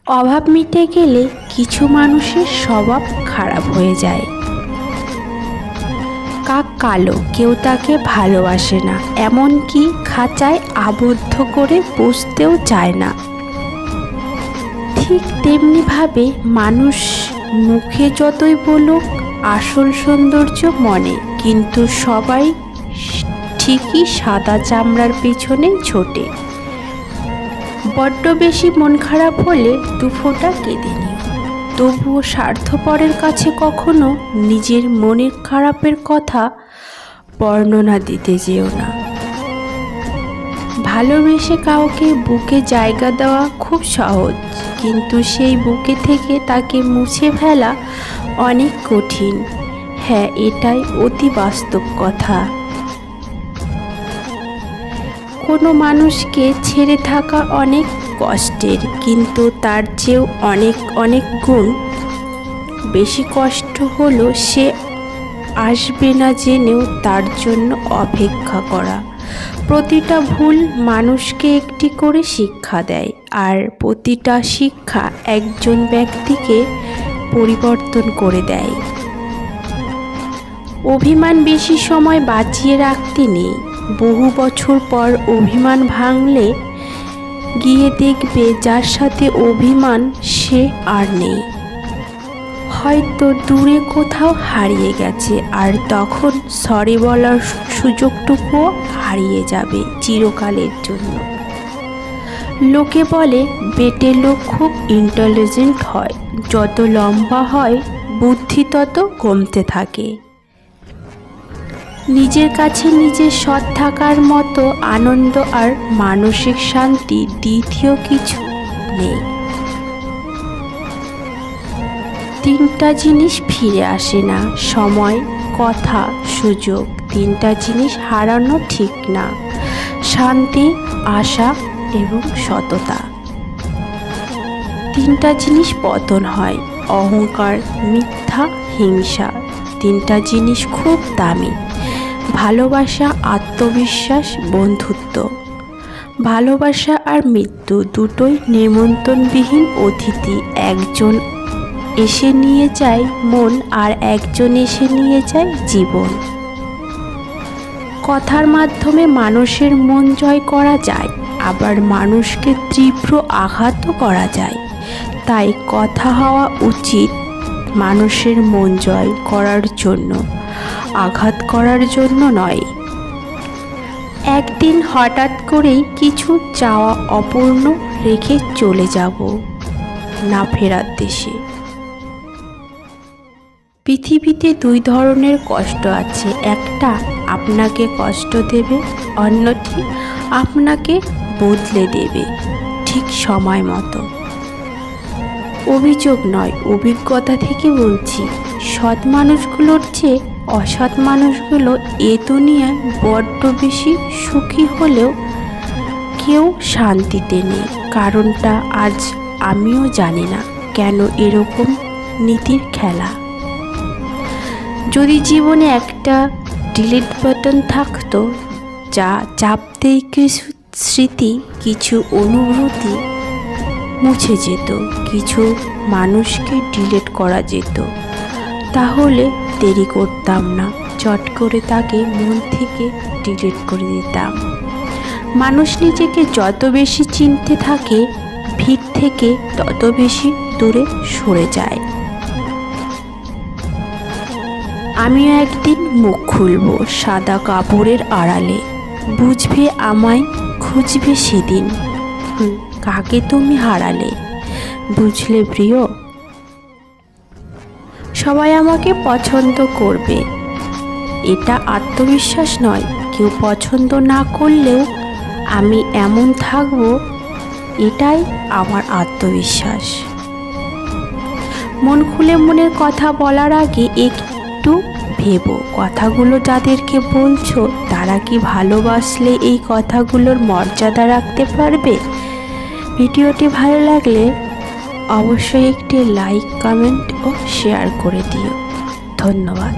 অভাব মিটে গেলে কিছু মানুষের স্বভাব খারাপ হয়ে যায়। কাক কালো, কেউ তাকে ভালোবাসে না, এমনকি খাঁচায় আবদ্ধ করে পুষতেও চায় না। ঠিক তেমনিভাবে মানুষ মুখে যতই বলুক আসল সৌন্দর্য মনে, কিন্তু সবাই ঠিকই সাদা চামড়ার পিছনেই ছোটে। বড্ড বেশি মন খারাপ হলে দুফোঁটা কেঁদে নিও, তবুও স্বার্থপরের কাছে কখনো নিজের মনের খারাপের কথা বর্ণনা দিতে যেও না। ভালোবেসে কাউকে বুকে জায়গা দেওয়া খুব সহজ, কিন্তু সেই বুকে থেকে তাকে মুছে ফেলা অনেক কঠিন। হ্যাঁ, এটাই অতি বাস্তব কথা। কোনো মানুষকে ছেড়ে থাকা অনেক কষ্টের, কিন্তু তার চেয়েও অনেক অনেক গুণ বেশি কষ্ট হলো সে আসবে না জেনেও তার জন্য অপেক্ষা করা। প্রতিটা ভুল মানুষকে একটি করে শিক্ষা দেয়, আর প্রতিটা শিক্ষা একজন ব্যক্তিকে পরিবর্তন করে দেয়। অভিমান বেশি সময় বাঁচিয়ে রাখতে নেই। বহু বছর পর অভিমান ভাঙলে গিয়ে দেখবে যার সাথে অভিমান সে আর নেই, হয়তো দূরে কোথাও হারিয়ে গেছে, আর তখন সরি বলার সুযোগটুকুও হারিয়ে যাবে চিরকালের জন্য। লোকে বলে বেটে লোক খুব ইন্টেলিজেন্ট হয়, যত লম্বা হয় বুদ্ধি তত কমতে থাকে। নিজের কাছে নিজের সৎ থাকার মতো আনন্দ আর মানসিক শান্তি দ্বিতীয় কিছু নেই। তিনটা জিনিস ফিরে আসে না, সময়, কথা, সুযোগ। তিনটা জিনিস হারানো ঠিক না, শান্তি, আশা এবং সততা। তিনটা জিনিস পতন হয়, অহংকার, মিথ্যা, হিংসা। তিনটা জিনিস খুব দামি, ভালোবাসা, আত্মবিশ্বাস, বন্ধুত্ব। ভালোবাসা আর মৃত্যু দুটোই নেমন্তণবিহীন অতিথি। একজন এসে নিয়ে যায় মন, আর একজন এসে নিয়ে যায় জীবন। কথার মাধ্যমে মানুষের মন জয় করা যায়, আবার মানুষকে তীব্র আঘাতও করা যায়। তাই কথা হওয়া উচিত মানুষের মন জয় করার জন্য, আঘাত করার জন্য নয়। একদিন হঠাৎ করেই কিছু চাওয়া অপূর্ণ রেখে চলে যাব না ফেরার দেশে। পৃথিবীতে দুই ধরনের কষ্ট আছে, একটা আপনাকে কষ্ট দেবে, অন্যটি আপনাকে বদলে দেবে ঠিক সময় মতো। অভিযোগ নয়, অভিজ্ঞতা থেকে বলছি। সৎ মানুষগুলোর চেয়ে অসৎ মানুষগুলো এ দুনিয়ায় বড্ড বেশি সুখী হলেও কেউ শান্তিতে নেই। কারণটা আজ আমিও জানি না কেন এরকম নীতির খেলা। যদি জীবনে একটা ডিলিট বাটন থাকতো, যা চাপতেই কিছু স্মৃতি, কিছু অনুভূতি মুছে যেত, কিছু মানুষকে ডিলিট করা যেত, তাহলে দেরি করতাম না, চট করে তাকে মন থেকে ডিলিট করে দিতাম। মানুষ নিজেকে যত বেশি চিনতে থাকে, ভিড় থেকে তত বেশি দূরে সরে যায়। আমিও একদিন মুখ খুলব সাদা কাপড়ের আড়ালে, বুঝবে আমায় খুঁজবে সেদিন। কাকে তুমি হারালে, বুঝলে প্রিয়? সবাই আমাকে পছন্দ করবে, এটা আত্মবিশ্বাস নয়। কেউ পছন্দ না করলেও আমি এমন থাকবো, এটাই আমার আত্মবিশ্বাস। মন খুলে মনের কথা বলার আগে একটু ভেবো, কথাগুলো যাদেরকে বলছো তারা কি ভালোবাসলে এই কথাগুলোর মর্যাদা রাখতে পারবে? ভিডিওটি ভালো লাগলে অবশ্যই একটি লাইক, কমেন্ট ও শেয়ার করে দিও। ধন্যবাদ।